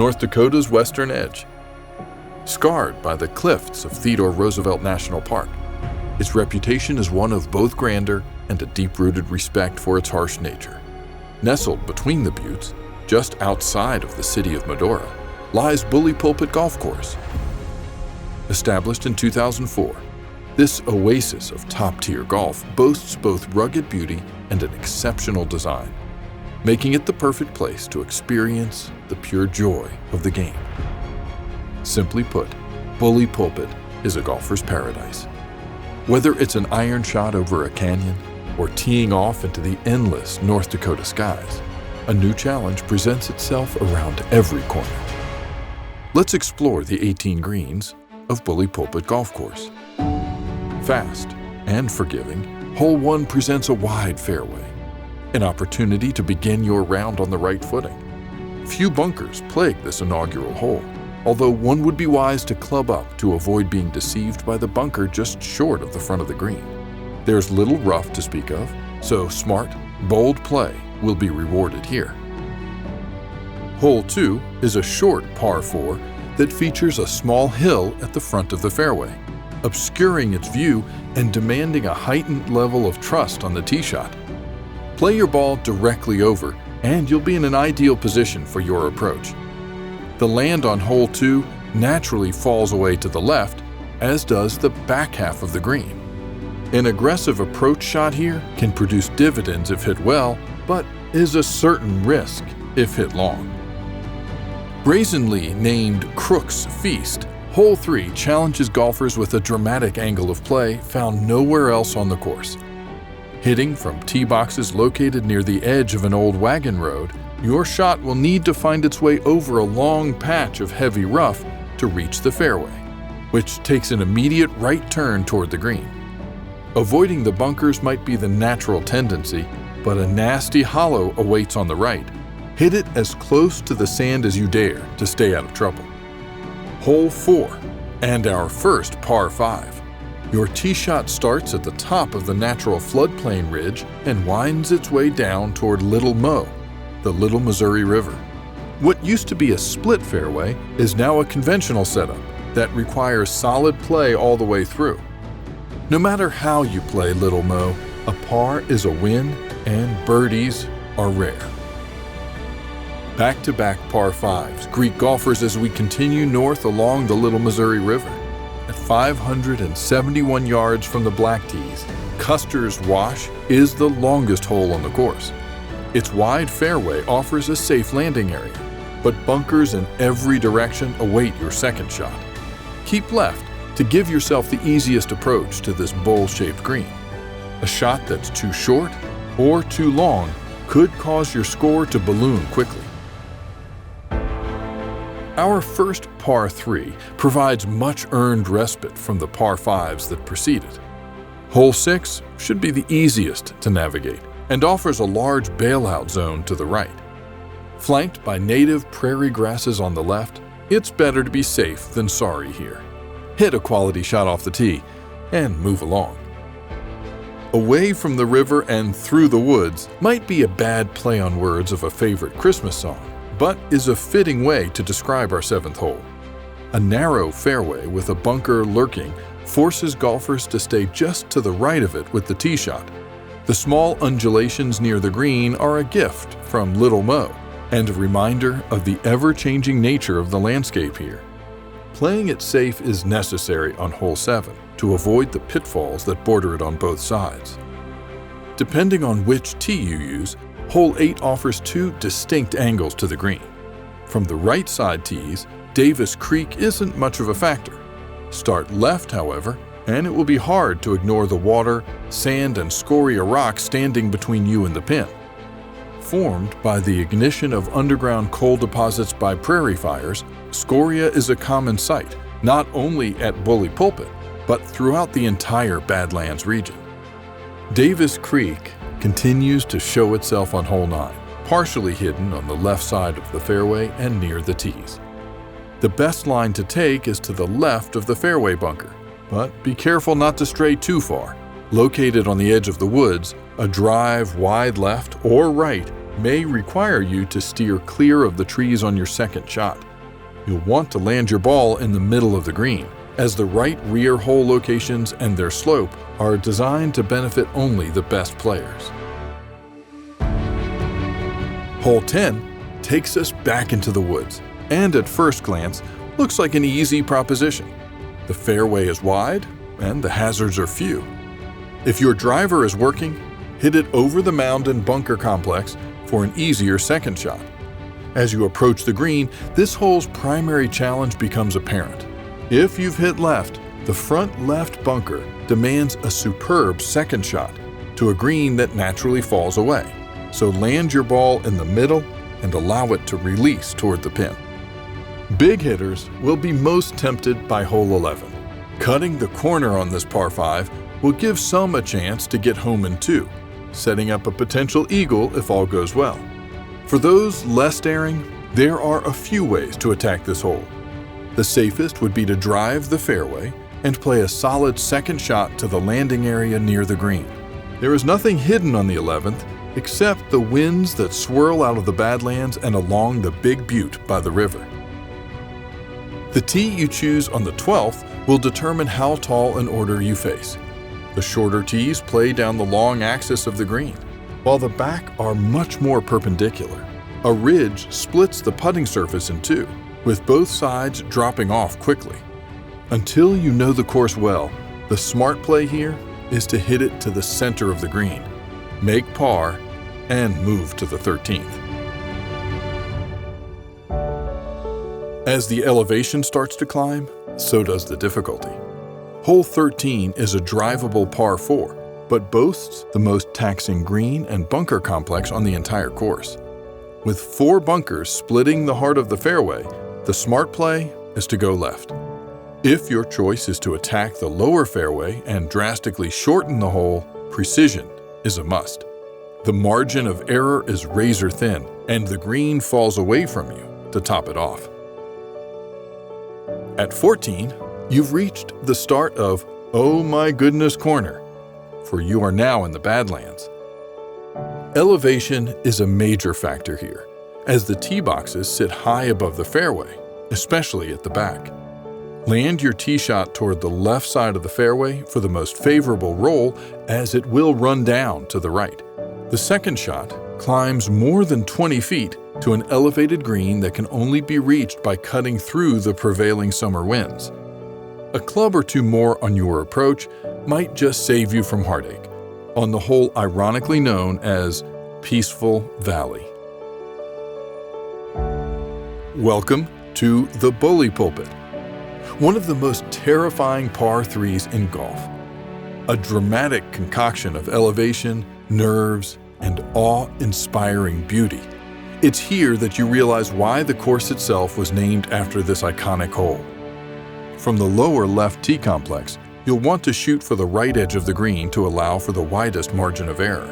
North Dakota's western edge. Scarred by the cliffs of Theodore Roosevelt National Park, its reputation is one of both grandeur and a deep-rooted respect for its harsh nature. Nestled between the buttes, just outside of the city of Medora, lies Bully Pulpit Golf Course. Established in 2004, this oasis of top-tier golf boasts both rugged beauty and an exceptional design, making it the perfect place to experience the pure joy of the game. Simply put, Bully Pulpit is a golfer's paradise. Whether it's an iron shot over a canyon or teeing off into the endless North Dakota skies, a new challenge presents itself around every corner. Let's explore the 18 greens of Bully Pulpit Golf Course. Fast and forgiving, Hole 1 presents a wide fairway, an opportunity to begin your round on the right footing. Few bunkers plague this inaugural hole, although one would be wise to club up to avoid being deceived by the bunker just short of the front of the green. There's little rough to speak of, so smart, bold play will be rewarded here. Hole 2 is a short par 4 that features a small hill at the front of the fairway, obscuring its view and demanding a heightened level of trust on the tee shot. Play your ball directly over, and you'll be in an ideal position for your approach. The land on Hole 2 naturally falls away to the left, as does the back half of the green. An aggressive approach shot here can produce dividends if hit well, but is a certain risk if hit long. Brazenly named Crook's Feast, Hole 3 challenges golfers with a dramatic angle of play found nowhere else on the course. Hitting from tee boxes located near the edge of an old wagon road, your shot will need to find its way over a long patch of heavy rough to reach the fairway, which takes an immediate right turn toward the green. Avoiding the bunkers might be the natural tendency, but a nasty hollow awaits on the right. Hit it as close to the sand as you dare to stay out of trouble. Hole 4, and our first par 5. Your tee shot starts at the top of the natural floodplain ridge and winds its way down toward Little Mo, the Little Missouri River. What used to be a split fairway is now a conventional setup that requires solid play all the way through. No matter how you play Little Mo, a par is a win and birdies are rare. Back-to-back par 5s greet golfers as we continue north along the Little Missouri River. At 571 yards from the black tees, Custer's Wash is the longest hole on the course. Its wide fairway offers a safe landing area, but bunkers in every direction await your second shot. Keep left to give yourself the easiest approach to this bowl-shaped green. A shot that's too short or too long could cause your score to balloon quickly. Our first par 3 provides much-earned respite from the par 5s that precede it. Hole 6 should be the easiest to navigate and offers a large bailout zone to the right. Flanked by native prairie grasses on the left, it's better to be safe than sorry here. Hit a quality shot off the tee and move along. Away from the river and through the woods might be a bad play on words of a favorite Christmas song, but is a fitting way to describe our 7th hole. A narrow fairway with a bunker lurking forces golfers to stay just to the right of it with the tee shot. The small undulations near the green are a gift from Little Mo and a reminder of the ever-changing nature of the landscape here. Playing it safe is necessary on Hole 7 to avoid the pitfalls that border it on both sides. Depending on which tee you use, Hole 8 offers 2 distinct angles to the green. From the right side tees, Davis Creek isn't much of a factor. Start left, however, and it will be hard to ignore the water, sand, and scoria rock standing between you and the pin. Formed by the ignition of underground coal deposits by prairie fires, scoria is a common sight, not only at Bully Pulpit, but throughout the entire Badlands region. Davis Creek continues to show itself on Hole 9, partially hidden on the left side of the fairway and near the tees. The best line to take is to the left of the fairway bunker, but be careful not to stray too far. Located on the edge of the woods, a drive wide left or right may require you to steer clear of the trees on your second shot. You'll want to land your ball in the middle of the green, as the right rear hole locations and their slope are designed to benefit only the best players. Hole 10 takes us back into the woods, and at first glance, looks like an easy proposition. The fairway is wide, and the hazards are few. If your driver is working, hit it over the mound and bunker complex for an easier second shot. As you approach the green, this hole's primary challenge becomes apparent. If you've hit left, the front left bunker demands a superb second shot to a green that naturally falls away. So land your ball in the middle and allow it to release toward the pin. Big hitters will be most tempted by hole 11. Cutting the corner on this par 5 will give some a chance to get home in 2, setting up a potential eagle if all goes well. For those less daring, there are a few ways to attack this hole. The safest would be to drive the fairway and play a solid second shot to the landing area near the green. There is nothing hidden on the 11th except the winds that swirl out of the Badlands and along the Big Butte by the river. The tee you choose on the 12th will determine how tall an order you face. The shorter tees play down the long axis of the green, while the back are much more perpendicular. A ridge splits the putting surface in 2, with both sides dropping off quickly. Until you know the course well, the smart play here is to hit it to the center of the green, make par, and move to the 13th. As the elevation starts to climb, so does the difficulty. Hole 13 is a drivable par 4, but boasts the most taxing green and bunker complex on the entire course. With 4 bunkers splitting the heart of the fairway, the smart play is to go left. If your choice is to attack the lower fairway and drastically shorten the hole, precision is a must. The margin of error is razor thin, and the green falls away from you to top it off. At 14, you've reached the start of "Oh my goodness" corner, for you are now in the Badlands. Elevation is a major factor here, as the tee boxes sit high above the fairway, especially at the back. Land your tee shot toward the left side of the fairway for the most favorable roll, as it will run down to the right. The second shot climbs more than 20 feet to an elevated green that can only be reached by cutting through the prevailing summer winds. A club or 2 more on your approach might just save you from heartache, on the hole ironically known as Peaceful Valley. Welcome to the Bully Pulpit, one of the most terrifying par 3s in golf. A dramatic concoction of elevation, nerves, and awe-inspiring beauty. It's here that you realize why the course itself was named after this iconic hole. From the lower left tee complex, you'll want to shoot for the right edge of the green to allow for the widest margin of error.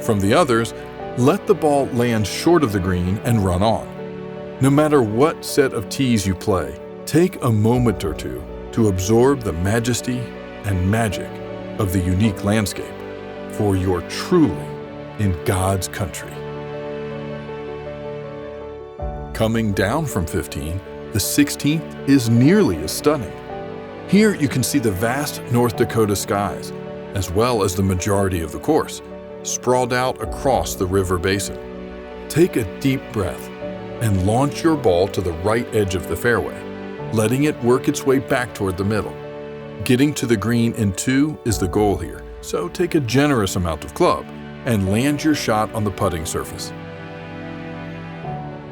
From the others, let the ball land short of the green and run on. No matter what set of tees you play, take a moment or 2 to absorb the majesty and magic of the unique landscape, for you're truly in God's country. Coming down from 15, the 16th is nearly as stunning. Here you can see the vast North Dakota skies, as well as the majority of the course, sprawled out across the river basin. Take a deep breath and launch your ball to the right edge of the fairway, letting it work its way back toward the middle. Getting to the green in 2 is the goal here, so take a generous amount of club and land your shot on the putting surface.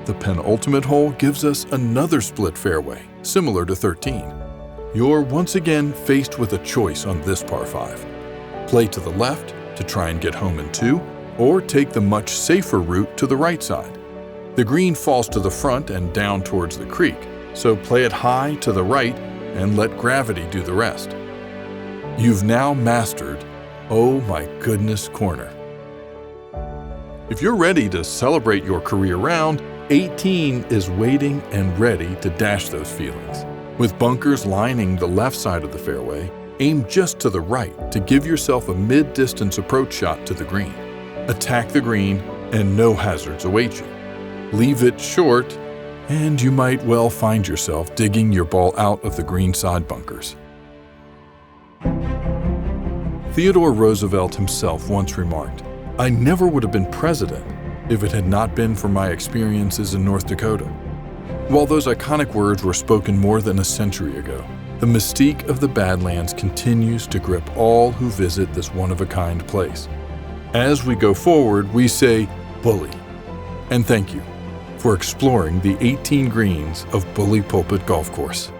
The penultimate hole gives us another split fairway, similar to 13. You're once again faced with a choice on this par 5. Play to the left to try and get home in 2, or take the much safer route to the right side. The green falls to the front and down towards the creek, so play it high to the right and let gravity do the rest. You've now mastered "Oh my goodness" corner. If you're ready to celebrate your career round, 18 is waiting and ready to dash those feelings. With bunkers lining the left side of the fairway, aim just to the right to give yourself a mid-distance approach shot to the green. Attack the green and no hazards await you. Leave it short and you might well find yourself digging your ball out of the greenside bunkers. Theodore Roosevelt himself once remarked, "I never would have been president if it had not been for my experiences in North Dakota." While those iconic words were spoken more than a century ago, the mystique of the Badlands continues to grip all who visit this one-of-a-kind place. As we go forward, we say, Bully, and thank you for exploring the 18 greens of Bully Pulpit Golf Course.